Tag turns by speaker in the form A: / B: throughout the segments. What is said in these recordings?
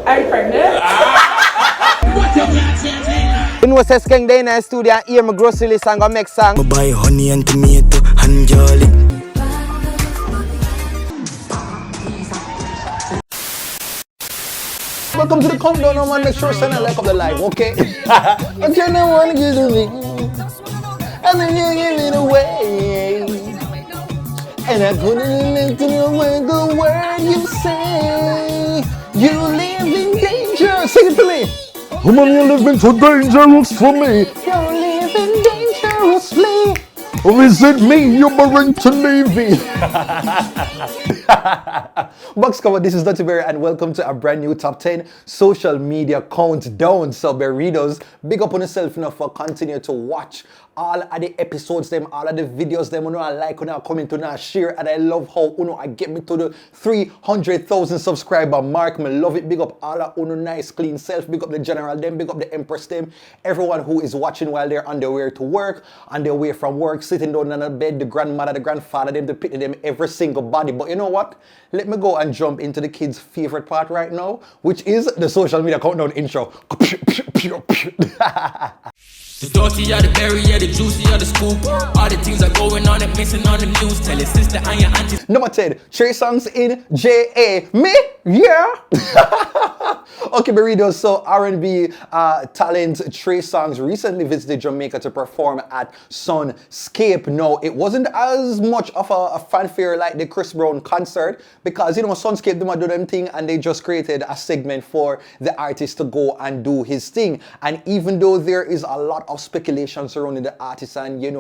A: Are you pregnant?
B: You know, says Kyng Tavii in the studio and hear my grocery list and go make song.
C: I buy honey and tomato and garlic.
B: Welcome to the countdown, no man. Make sure to like up the live, okay? I just don't want to give it away. And then you give it away. And I couldn't live to the word you say. You live in danger. Sing it to me. Woman, you're living too dangerous for me. You're living dangerously. Visit me, you're Barrington Navy. Box cover, this is TheDuttyBerry and welcome to a brand new top 10 social media countdown. So Berritos, big up on yourself enough for continue to watch all of the episodes them, all of the videos them, I like, I comment, I share, and I love how I get me to the 300,000 subscriber mark. I love it. Big up all of nice clean self, big up the general them, big up the empress them, everyone who is watching while they're on their way to work, on their way from work, sitting down on the bed, the grandmother, the grandfather, them, the pity them, every single body. But you know what? Let me go and jump into the kids' favorite part right now, which is the social media countdown intro.
D: The dirty of the berry, yeah, the juicy of the scoop. All the things are going on and missing on the news. Tell your sister and your auntie.
B: Number 10, Trey Songs in J.A. Me? Yeah. Okay, Berritos, so R&B talent Trey Songs recently visited Jamaica to perform at Sunscape. No, it wasn't as much of a fanfare like the Chris Brown concert because, Sunscape, they do them thing and they just created a segment for the artist to go and do his thing. And even though there is a lot of speculation surrounding the artist and, we're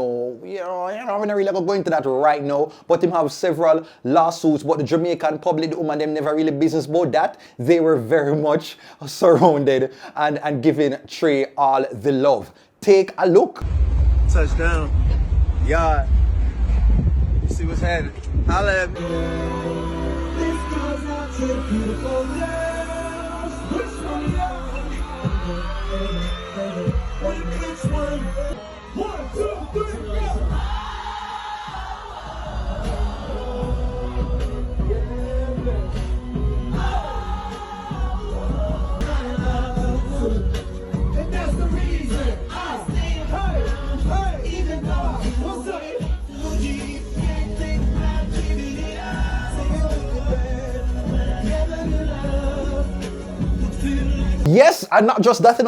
B: not really go into that right now, but him have several lawsuits, but the Jamaican public, the woman, them never really business about that. They were very much surrounded and giving Trey all the love. Take a look.
E: Touchdown. Yeah. You see what's happening. Holla at me. This goes out to the beautiful girls. Which one, Which one? 1, 2, 3, go! And that's the reason I stay hey, even though what's up?
B: Yes, and not just that,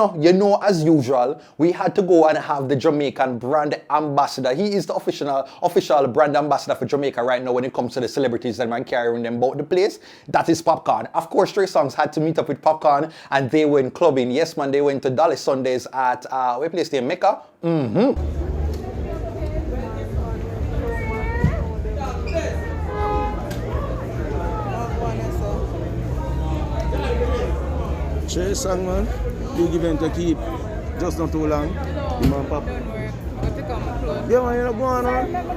B: as usual, we had to go and have the Jamaican brand ambassador. He is the official brand ambassador for Jamaica right now when it comes to the celebrities that man carrying them about the place. That is Popcorn. Of course, Trey Songs had to meet up with Popcorn and they went clubbing. Yes, man, they went to Dolly Sundays at, where place they Mecca?
E: Trey Song, man. Big event to keep. Just not too long.
A: Hello.
E: Man, pop.
A: Don't work. Got to come close.
E: Yeah, man, you know, go on, man.
A: I'm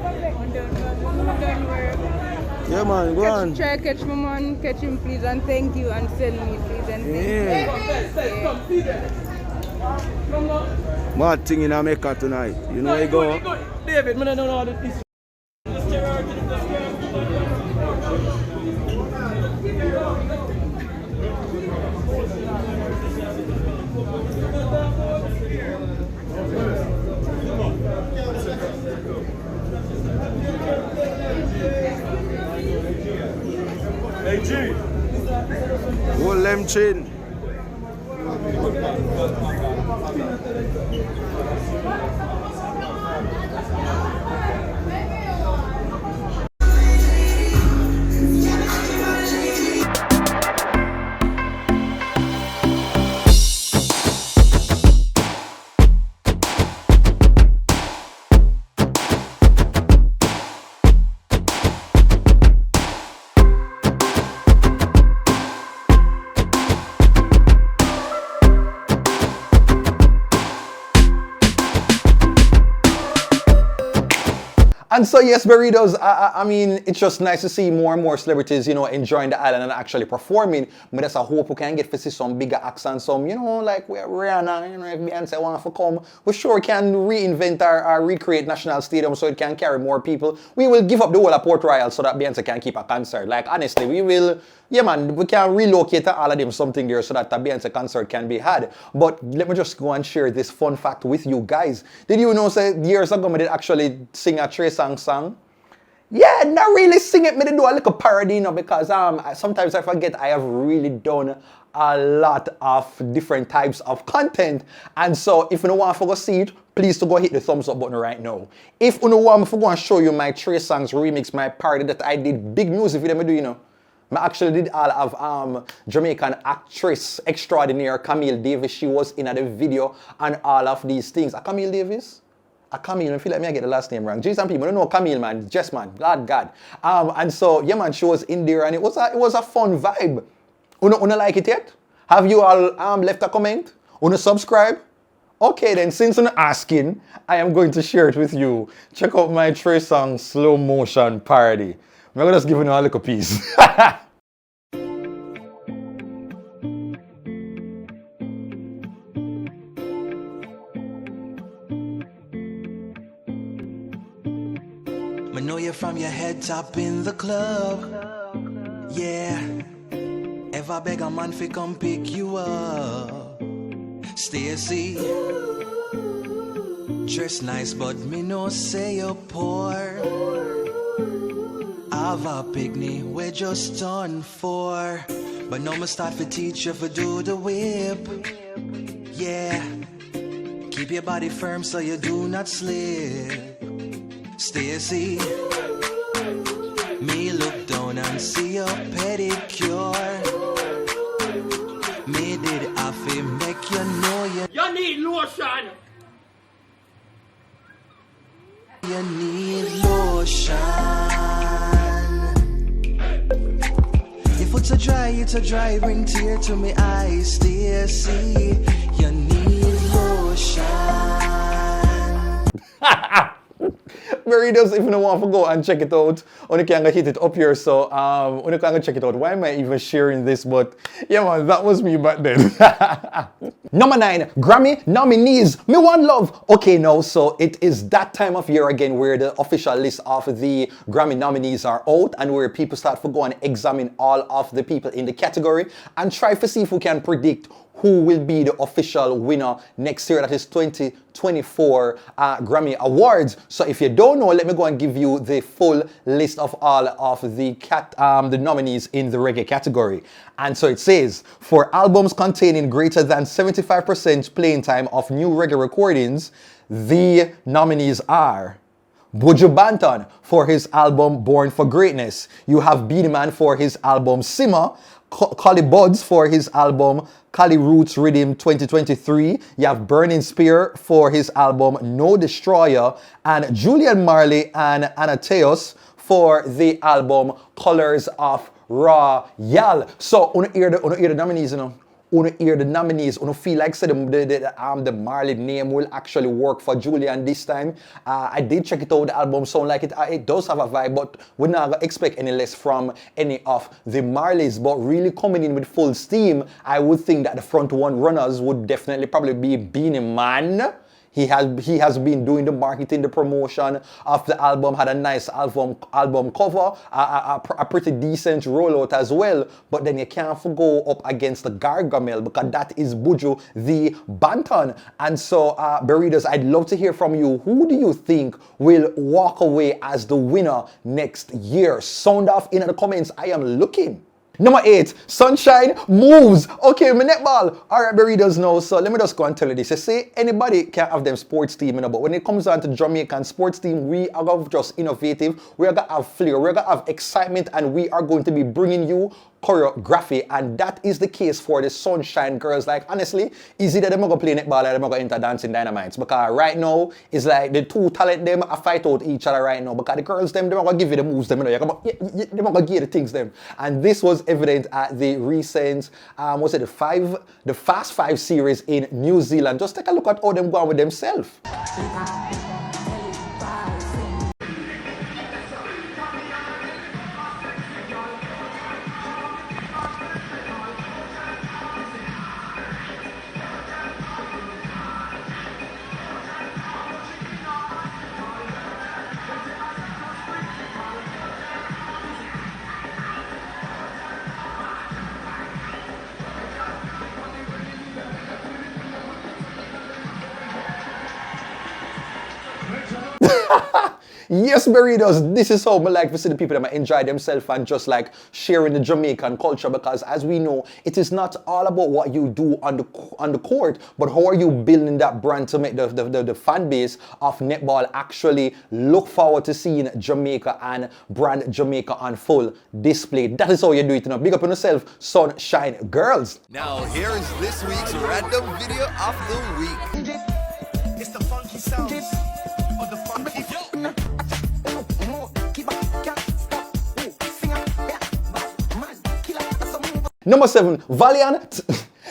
A: done work.
E: Yeah, man, go on.
A: Try catch my man, catch him please, and thank you, and send me please, and thank you.
E: Mad thing in America tonight. You know where you go?
F: David, I don't know how this.
E: Hey G, hold them chin.
B: And so yes, Burritos, I mean, it's just nice to see more and more celebrities, you know, enjoying the island and actually performing. But that's a hope we can get to see some bigger acts and some, you know, like Rihanna, you know, if Beyonce wants to come, we sure can reinvent or recreate National Stadium so it can carry more people. We will give up the whole of Port Royal so that Beyonce can keep a concert. Like, honestly, we will, yeah man, we can relocate all of them something there so that the Beyonce concert can be had. But let me just go and share this fun fact with you guys. Did you know, say, years ago, we did actually sing a Trey song? Yeah, not really sing it, me do a little parody, you know, because sometimes I forget I have really done a lot of different types of content. And so if you don't want to go see it, please to go hit the thumbs up button right now. If you don't want me to go and show you my Trey Songs remix, my parody that I did, big music video me do, you know. I actually did all of Jamaican actress extraordinaire Camille Davis. She was in the video and all of these things. Camille Davis? Camille, I feel like me I get the last name wrong. Jeez, some people don't know Camille, man. Jess, man. God. And so, yeah, man, she was in there and it was a fun vibe. Una like it yet? Have you all left a comment? Una subscribe? Okay, then, since I'm asking, I am going to share it with you. Check out my Trey Songz slow motion parody. I'm going to just give you a little piece.
C: I know you're from your head top in the club. Yeah. Ever beg a man fi come pick you up? Stacy. Dress nice, but me no say you're poor. Have a picnic, we're just done for. But now me start to teach you to do the whip. Yeah. Keep your body firm so you do not slip. Stacy, me look down and see your pedicure. Me did have to make you know
F: You need lotion.
C: you need lotion. If it's a dry, bring tear to me eyes, Stacy. You need lotion.
B: Burritos, if you don't want to go and check it out, only can hit it up here, so only can check it out. Why am I even sharing this? But yeah man, that was me back then. Number 9, Grammy nominees. Me One Love. Okay, now, so it is that time of year again where the official list of the Grammy nominees are out and where people start to go and examine all of the people in the category and try to see if we can predict who will be the official winner next year, that is 2024 Grammy Awards. So if you don't know, let me go and give you the full list of all of the nominees in the reggae category. And so it says, for albums containing greater than 75% playing time of new reggae recordings, the nominees are Buju Banton for his album Born for Greatness. You have Beenie Man for his album Simmer. Collie Buddz for his album Cali Roots Rhythm 2023. You have Burning Spear for his album No Destroyer. And Julian Marley and Anateos for the album Colors of Royal. So, una hear the nominees, you know. Una hear the nominees, una feel like say the Marley name will actually work for Julian this time. I did check it out, the album sound like it does have a vibe, but we're not gonna expect any less from any of the Marleys. But really coming in with full steam, I would think that the front one runners would definitely probably be Beenie Man. He has been doing the marketing, the promotion of the album, had a nice album cover, a pretty decent rollout as well. But then you can't go up against the Gargamel because that is Buju the Banton. And so, Burritos, I'd love to hear from you. Who do you think will walk away as the winner next year? Sound off in the comments. I am looking. Number 8, Sunshine Moves. Okay, my netball. Alright, Burritos now. So let me just go and tell you this. You see, anybody can have them sports team, you know, but when it comes down to Jamaican sports team, we are going to just innovative. We are going to have flair. We're going to have excitement, and we are going to be bringing you choreography, and that is the case for the Sunshine Girls. Like, honestly, is it that they're going to play netball or they're going to enter Dancing Dynamites? Because right now, it's like the two talent them are fight out each other right now. Because the girls them, they're going to give you the moves them, you know. They're going to give you the things them. And this was evident at the recent, the Fast 5 series in New Zealand. Just take a look at how them go on with themselves. Yes, burritos, this is how I like to see the people that enjoy themselves and just like sharing the Jamaican culture, because as we know, it is not all about what you do on the court, but how are you building that brand to make the fan base of netball actually look forward to seeing Jamaica and brand Jamaica on full display. That is how you do it now. Big up on yourself, sunshine girls.
C: Now here is this week's random video of the week.
G: It's the funky sounds of the funky.
B: Number 7, Valiant.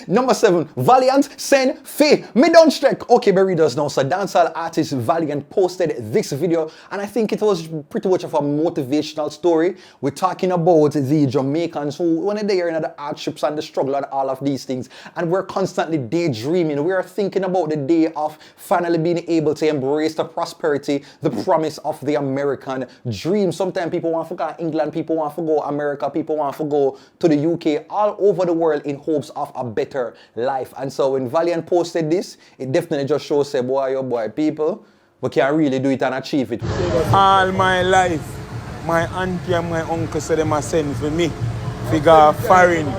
B: Number 7, Valiant Sen Fi. Me don't strike. Okay, burritos now. So dancehall artist Valiant posted this video, and I think it was pretty much of a motivational story. We're talking about the Jamaicans who, when they're in the hardships and the struggle and all of these things, and we're constantly daydreaming. We are thinking about the day of finally being able to embrace the prosperity, the promise of the American dream. Sometimes people want to go to England, people want to go to America, people want to go to the UK, all over the world in hopes of a better life. And so when Valiant posted this, it definitely just shows, say, boy, oh boy, people, we can really do it and achieve it.
H: All my life, my auntie and my uncle said they must send for me. Figure foreign.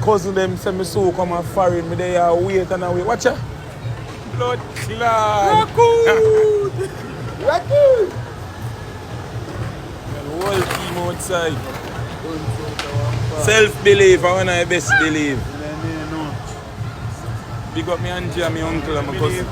H: Cousin them say me so come a foreign, me they are wait and a wait. Watch ya. Blood clot. Raccoon! Raccoon! The whole team outside. Self-belief, I want to best believe. Big up me auntie and my uncle and my cousin.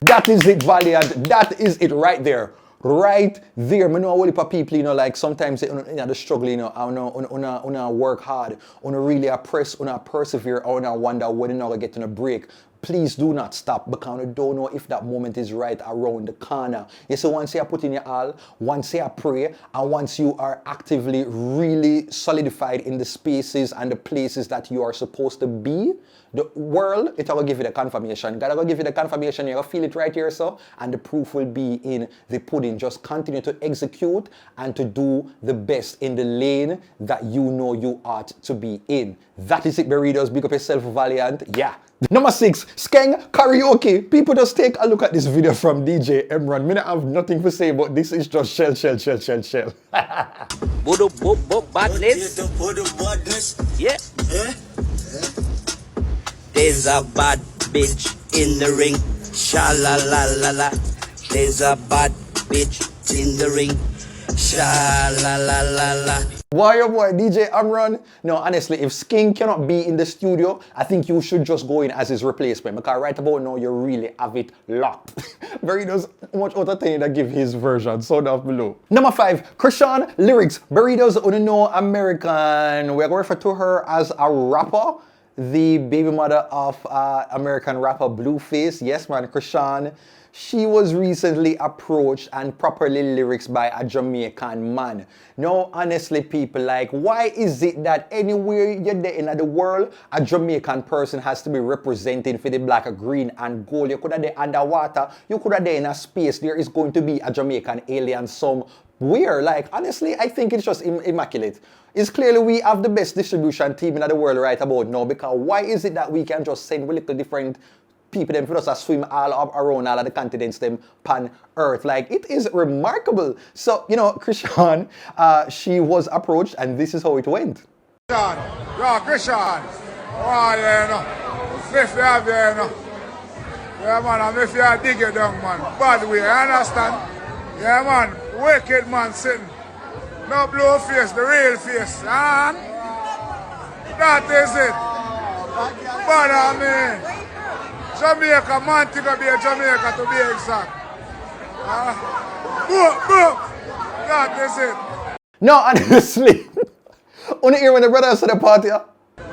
B: That is it, Valiant. That is it right there. Right there. I know a whole heap of people, you know, like sometimes they the struggle, you know, I work hard, really press, persevere, or wonder when you're not getting a break. Please do not stop, because you don't know if that moment is right around the corner. You see, once you put in your all, once you pray, and once you are actively really solidified in the spaces and the places that you are supposed to be, the world, it will give you the confirmation. God will give you the confirmation. You'll feel it right here, so, and the proof will be in the pudding. Just continue to execute and to do the best in the lane that you know you ought to be in. That is it, burritos. Big up yourself, Valiant. Yeah. Number 6, Kyng Karaoke. People, just take a look at this video from DJ Emran. Me not have nothing to say, but this is just shell.
I: Badness. Yeah. There's a bad bitch in the ring. Sha la la la la. There's a bad bitch in the ring. Sha la la la la.
B: Why, oh boy, DJ Amran? No, honestly, if Kyng cannot be in the studio, I think you should just go in as his replacement, because right about now, you really have it locked. Burritos, much other thing that give his version, so down below. Number 5, Krishan Lyrics. Burritos, no American. We're going to refer to her as a rapper, the baby mother of American rapper Blueface. Yes, man, Krishan. She was recently approached and properly lyrics by a Jamaican man. Now, honestly, people, like, why is it that anywhere you're there in the world, a Jamaican person has to be representing for the black, green, and gold? You could have there underwater, you could have there in a space, there is going to be a Jamaican alien somewhere. Like, honestly, I think it's just immaculate. It's clearly we have the best distribution team in the world right about now, because why is it that we can just send a little different people them for us to swim all up around all of the continents them pan earth? Like, it is remarkable. So, you know, Krishan, she was approached, and this is how it went.
J: Krishan, oh yeah, no. If you have there, no. Yeah, man, and if you dig it down, man, bad way, I understand? Yeah, man, wicked man sitting. No blue face, the real face, and that is it. But I mean, Jamaica, man, think of be a Jamaica to be exact. That is it.
B: No, honestly. Only hear when the brothers to the party.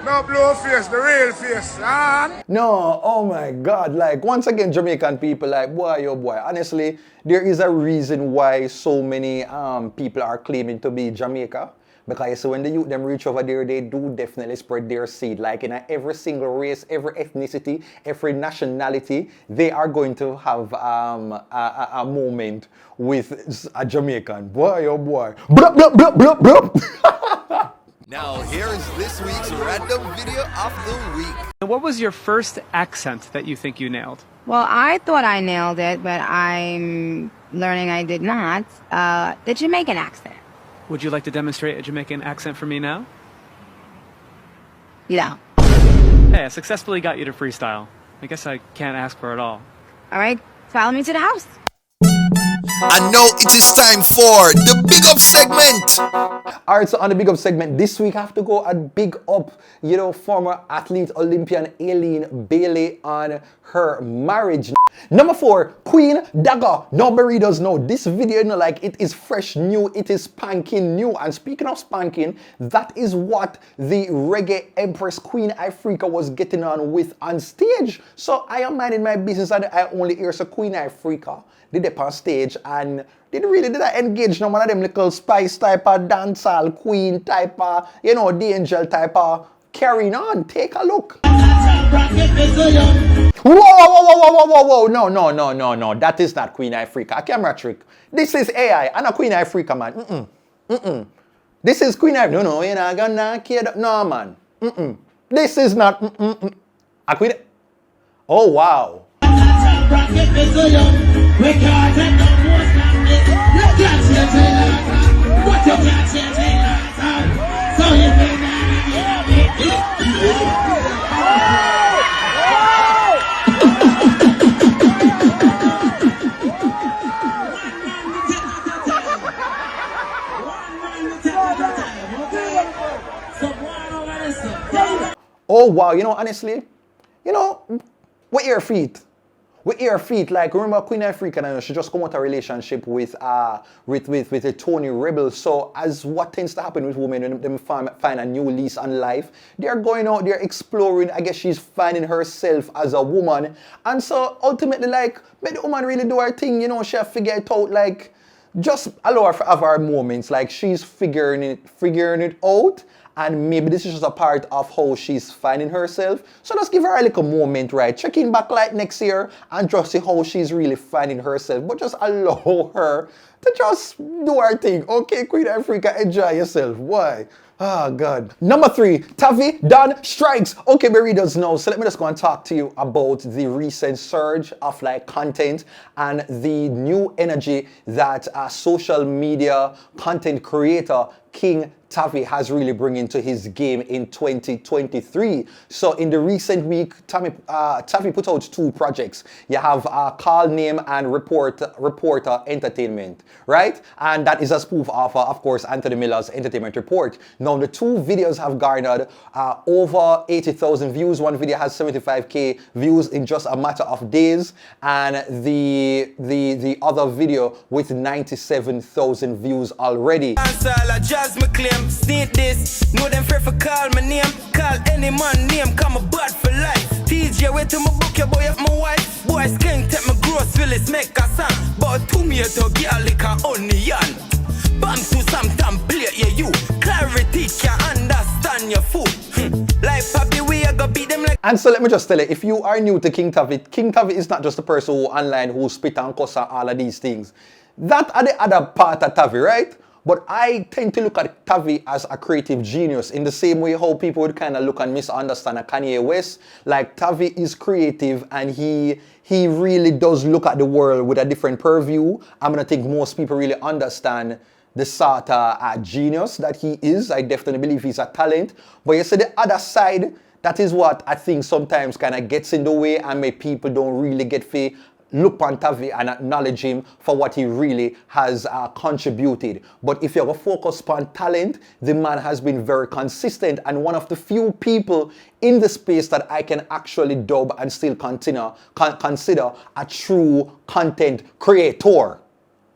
J: No blue face, the real face, and
B: no, oh my God. Like, once again, Jamaican people, like, boy, oh boy. Honestly, there is a reason why so many people are claiming to be Jamaica. Because when the youth them reach over there, they do definitely spread their seed. Like in every single race, every ethnicity, every nationality, they are going to have a moment with a Jamaican. Boy, oh boy. Blup, blup, blup, blup, blup.
C: Now here is this week's random video of the week.
K: What was your first accent that you think you nailed? Well, I thought I nailed it, but I'm learning I did not. The Jamaican accent.
L: Would you like to demonstrate a Jamaican accent for me now?
K: Yeah.
L: Hey, I successfully got you to freestyle. I guess I can't ask for it all.
K: All right, follow me to the house.
G: And now it is time for the big up segment.
B: Alright, so on the big up segment this week, I have to go and big up, former athlete Olympian Aileen Bailey on her marriage. Number 4, Queen Dagger. Nobody does know this video, like it is fresh new, it is spanking new. And speaking of spanking, that is what the reggae empress Queen Ifrica was getting on with on stage. So I am minding my business and I only hear so Queen Ifrica did it on stage and did I engage no one of them little spice type of dancehall queen type of, the angel type of carrying on. Take a look. Whoa. No. That is not Queen Ifrica. A camera trick. This is AI and a Queen Ifrica, man. This is Queen Ifrica. No, you're not gonna kid. No, man. This is not a Queen. Oh, wow. Oh wow, honestly, with your feet. Like remember Queen Ifrica, she just come out a relationship with a Tony Rebel. So as what tends to happen with women when them find a new lease on life, they're going out, they're exploring. I guess she's finding herself as a woman, and so ultimately, like, let the woman really do her thing. She figure it out. Like, just allow her to have her moments. Like she's figuring it out. And maybe this is just a part of how she's finding herself. So just give her a little moment, right? Check in back like next year and just see how she's really finding herself. But just allow her to just do her thing. Okay, Queen Ifrica, enjoy yourself. Why? Oh, God. Number 3, Tavii done strikes. Okay, my readers know. So let me just go and talk to you about the recent surge of content and the new energy that social media content creator Kyng Tavii has really bringing to his game in 2023. So in the recent week, Tavii put out 2 projects. You have Call Name and Reporter Entertainment, right? And that is a spoof of course, Anthony Miller's Entertainment Report. Now the 2 videos have garnered over 80,000 views. One video has 75k views in just a matter of days, and the other video with 97,000 views already.
C: Sneak this, know them fear for call my name. Call any man name, come a bad for life. TJ wait till my book your boy up my wife. Boys can't take my gross Willis make a song. But 2 me to get a lick a onion. Bam to some damn play, yeah you. Clarity can't understand your food. Like Papi, we are gonna beat them like.
B: And so let me just tell you, if you are new to Kyng Tavii is not just a person who online who spit and cuss and all of these things. That are the other part of Tavii, right? But I tend to look at Tavii as a creative genius in the same way how people would kind of look and misunderstand a Kanye West. Like Tavii is creative and he really does look at the world with a different purview. I'm gonna think most people really understand the sort of genius that he is. I definitely believe he's a talent. But you see the other side, that is what I think sometimes kind of gets in the way and make people don't really get fair. Look upon Tavii and acknowledge him for what he really has contributed. But if you're going to focus upon talent, the man has been very consistent and one of the few people in the space that I can actually dub and still consider a true content creator.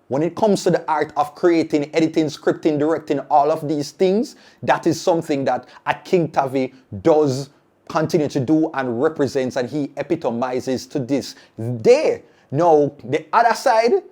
B: When it comes to the art of creating, editing, scripting, directing, all of these things, that is something that Kyng Tavii does continue to do and represents, and he epitomizes to this day. Now, the other side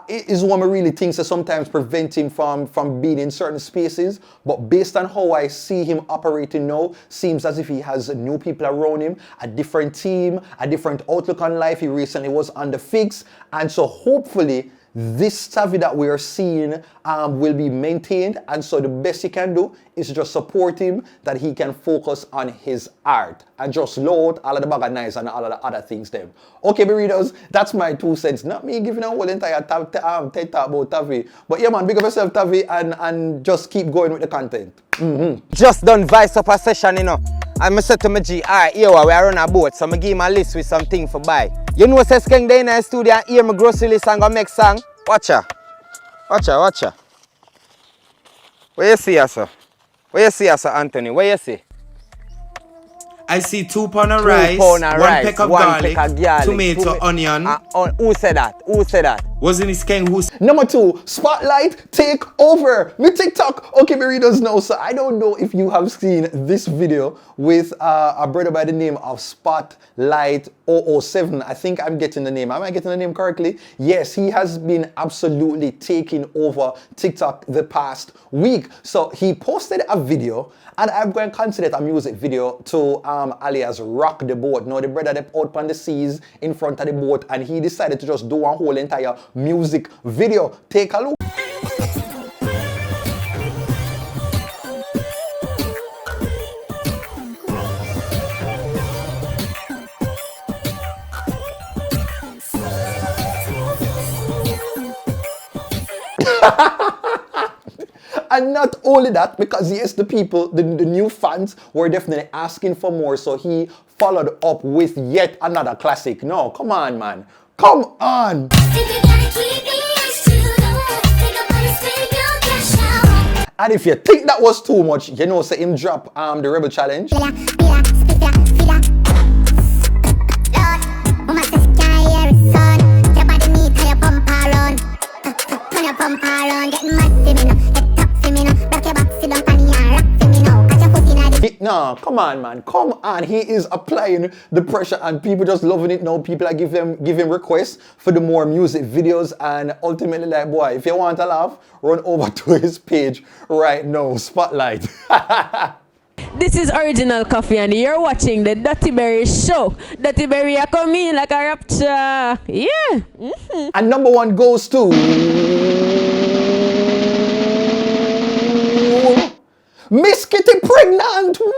B: is one of really things that sometimes prevent him from being in certain spaces, but based on how I see him operating now, seems as if he has new people around him, a different team, a different outlook on life. He recently was on The Fix, and so hopefully this Tavii that we are seeing will be maintained, and so the best he can do is just support him, that he can focus on his art and just load all of the bag of nice and all of the other things them. Okay, readers, that's my 2 cents. Not me giving a whole entire TED talk about Tavii, but yeah man, big up yourself Tavii, and just keep going with the content.
M: Just done vice up a session, you know. And I said to my G, alright, here we are on a boat, so I give him a list with something for buy. You know, says Kyng day in the studio and hear my grocery list and go make song. Watch her. Watch her, watch her. Where you see her, sir? Where you see her, sir, Anthony? Where you see?
N: I see 2 pound of rice, 1 peck of garlic, tomato, onion.
M: Who said that? Who said that?
N: Wasn't it Kyng who said?
B: Number 2, Spotlight Take Over. Me TikTok. Okay, my readers know. So I don't know if you have seen this video with a brother by the name of Spotlight 007. I think I'm getting the name. Am I getting the name correctly? Yes, he has been absolutely taking over TikTok the past week. So he posted a video, and I'm going to consider it a music video to alias Rock the Boat. Now the brother that out on the seas in front of the boat, and he decided to just do a whole entire music video. Take a look. And not only that, because yes, the people, the new fans were definitely asking for more, so he followed up with yet another classic. No, come on, man. Come on. And if you think that was too much, you know, say him drop the Rebel Challenge. No, come on, man. Come on. He is applying the pressure, and people just loving it now. People are giving requests for the more music videos, and ultimately, like, boy, if you want to laugh, run over to his page right now. Spotlight.
O: This is Original Coffee, and you're watching the Dutty Berry Show. Dutty Berry are coming like a rapture. Yeah.
B: And number 1 goes to Miss Kitty pregnant. Woo!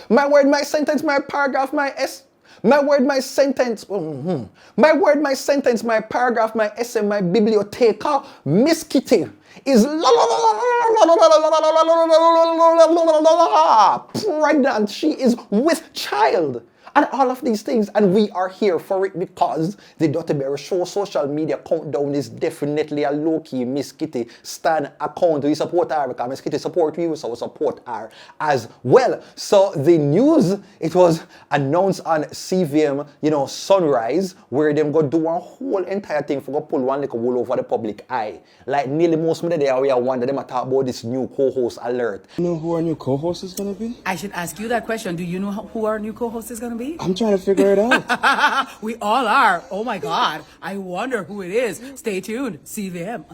B: My word, my sentence, my paragraph, my my word, my sentence. My word, my sentence, my paragraph, my essay, my biblioteca. Miss Kitty is pregnant. She is with child. And all of these things, and we are here for it because the Dutty Berry Show social media countdown is definitely a low-key Miss Kitty stan account. We support her because Miss Kitty support you, so we support her as well. So the news, it was announced on CVM, you know, Sunrise, where them go do a whole entire thing for go pull one little wool over the public eye. Like nearly most of the day we are wonder them talk about this new co-host alert.
P: You know who our new co-host is gonna be?
Q: I should ask you that question. Do you know who our new co-host is gonna be?
P: I'm trying to figure it out.
Q: We all are. Oh my God. I wonder who it is. Stay tuned. CVM.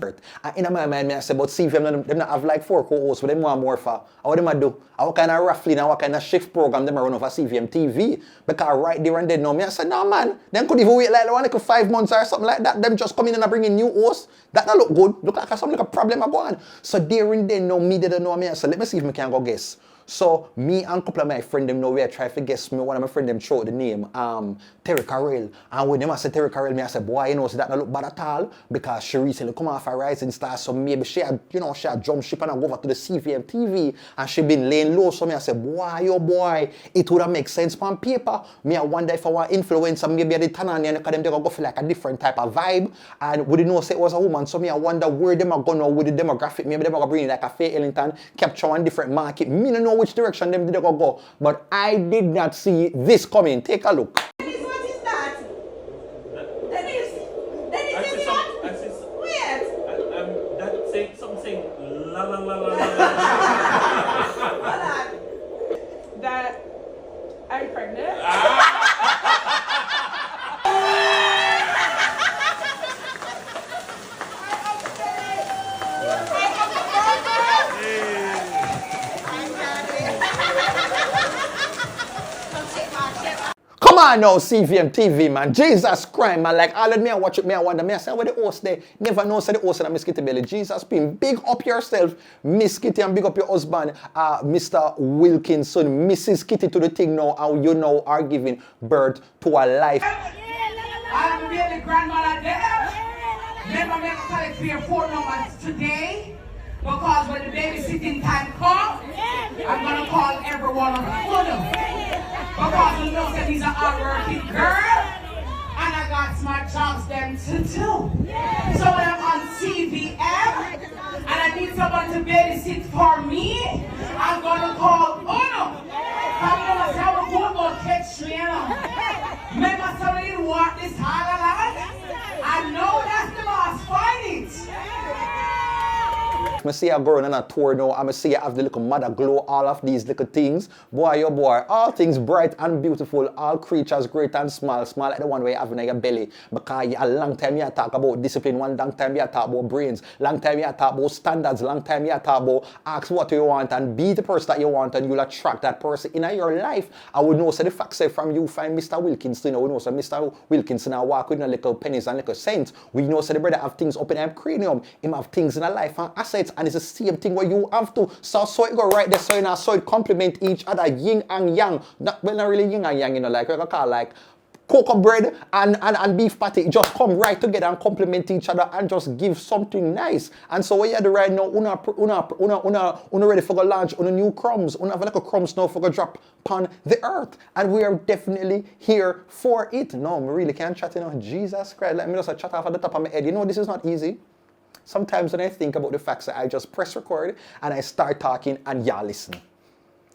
B: In my mind, I say about CVM, them not have like 4 co-hosts, but them want more for. What them do? What kind of raffling and what kind of shift program them run over CVM TV? Because right there and then, no, I said, no man, them could even wait like 5 months or something like that. Them just come in and bring in new hosts. That don't look good. Look like something like a problem I go on. So there and then, no, me didn't know me. I said, let me see if I can go guess. So me and a couple of my friends them know where I try to guess me. One of my friends them throw the name Terry Carell. And when them I said Terry Carell, me I said, boy, you know, so that don't look bad at all because she recently come off a rising star. So maybe she had, you know, she had jump ship and go over to the CVM TV and she been laying low. So me I said, boy, yo boy, it would have make sense on paper. Me I wonder if I want influencer, maybe I did turn on and because them they go for like a different type of vibe. And we didn't know say it was a woman. So me I wonder where them are going now with the demographic. Maybe them are going to bring like a Faye Ellington, capture one different market. Me don't know which direction them did go, but I did not see this coming. Take a look.
R: What is that? Dennis, is what? Wait.
F: That's saying something. La la la la la.
A: That I'm pregnant.
B: Come Come on now, CVM TV, man. Jesus Christ, man. Like, all of me, I watch it, me, I wonder, me, I say, where the host there? Never know, say the host and Miss Kitty Belly. Jesus, been big up yourself, Miss Kitty, and big up your husband, Mr. Wilkinson. Mrs. Kitty to the thing now, how you now are giving birth to a life.
R: I'm the baby grandmother there. Never make select for your 4 numbers today. Because when the babysitting time comes, I'm going to call everyone on full. Because you know that he's an hard-working girl, and I got smart jobs them to do. So when I'm on TVM, and I need someone to babysit for me, I'm going to call Uno. I'm going to say, I'm going to catch trainer. Remember somebody didn't want this hard a lot? I know that's the boss. Fight it.
B: I see you going on a tour now. I see you have the little mother glow, all of these little things. Boy, oh boy, all things bright and beautiful, all creatures great and small. Small like the one where you have in your belly. Because a long time you talk about discipline, one long time you talk about brains, long time you talk about standards, long time you talk about ask what you want and be the person that you want, and you'll attract that person in your life. I would know, so the fact say from you find Mr. Wilkinson, you know, so Mr. Wilkinson, I walk with little pennies and little cents. We know, so the brother have things up in him cranium, him have things in a life and assets. And it's the same thing where you have to. So it go right there, so you know, so it complement each other, yin and yang. Not really yin and yang, you know, like we call like cocoa bread and beef patty. Just come right together and complement each other and just give something nice. And so what you do right now, una ready for the launch, una new crumbs, una have like a crumbs now for the drop upon the earth. And we are definitely here for it. No, I really can't chat, you know. Jesus Christ, let me just chat off at the top of my head. You know, this is not easy. Sometimes when I think about the facts, I just press record and I start talking and y'all listen.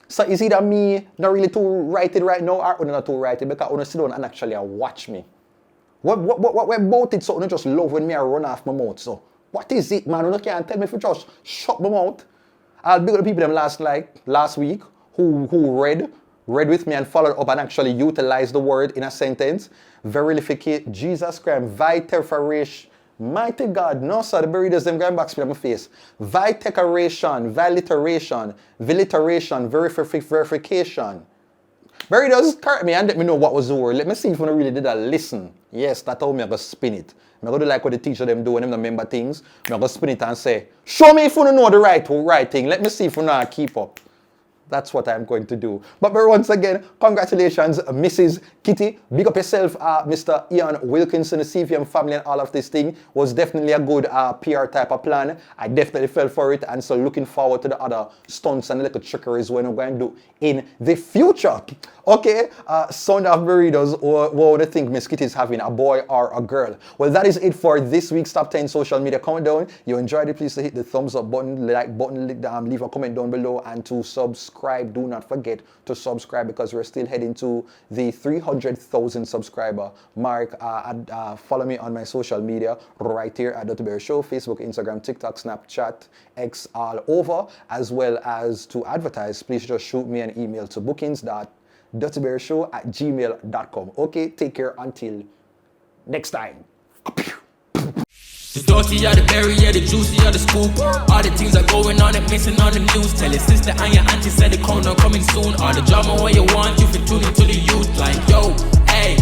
B: So is either me not really too write it right now or not too write it because I want to sit down and actually watch me. What about it so I just love when me I run off my mouth. So what is it, man? You can't tell me if you just shut my mouth. I'll be with the people them last week who read with me and followed up and actually utilized the word in a sentence. Verificate Jesus Christ, viteration. Mighty God, no sir, the burritos them going back to my face. Viteration, valiteration, verification. Burritos correct me and let me know what was the word. Let me see if I really did a listen. Yes, that's how I'm going to spin it. I'm going to do like what the teacher them do when them remember things. I'm going to spin it and say, show me if you know the right thing. Let me see if you know keep up. That's what I'm going to do. But once again, congratulations, Mrs. Kitty. Big up yourself, Mr. Ian Wilkinson, the CVM family and all of this thing. Was definitely a good PR type of plan. I definitely fell for it. And so looking forward to the other stunts and little trickeries we're going to do in the future. Okay, sound of burritos. What do you think Miss Kitty is having, a boy or a girl? Well, that is it for this week's Top 10 Social Media Countdown. You enjoyed it, please hit the thumbs up button, like button, leave a comment down below, and to subscribe. Do not forget to subscribe because we're still heading to the 300,000 subscriber mark. Follow me on my social media right here at TheDuttyBerryShow, Facebook, Instagram, TikTok, Snapchat, X, all over. As well as to advertise, please just shoot me an email to bookings.duttyberryshow@gmail.com. Okay, take care until next time.
D: The dirty of the berry, yeah, the juicy of the scoop. All the things are going on and missing on the news. Tell your sister and your auntie said the corner coming soon. All the drama what you want, you fit tune into the youth. Like, yo, hey,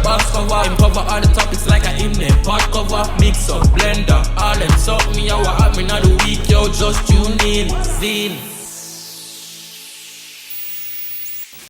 D: box cover, cover all the topics like I in there. Pot cover, mix up, blender, all them suck me, how I have me not a week, yo, just tune in, zine.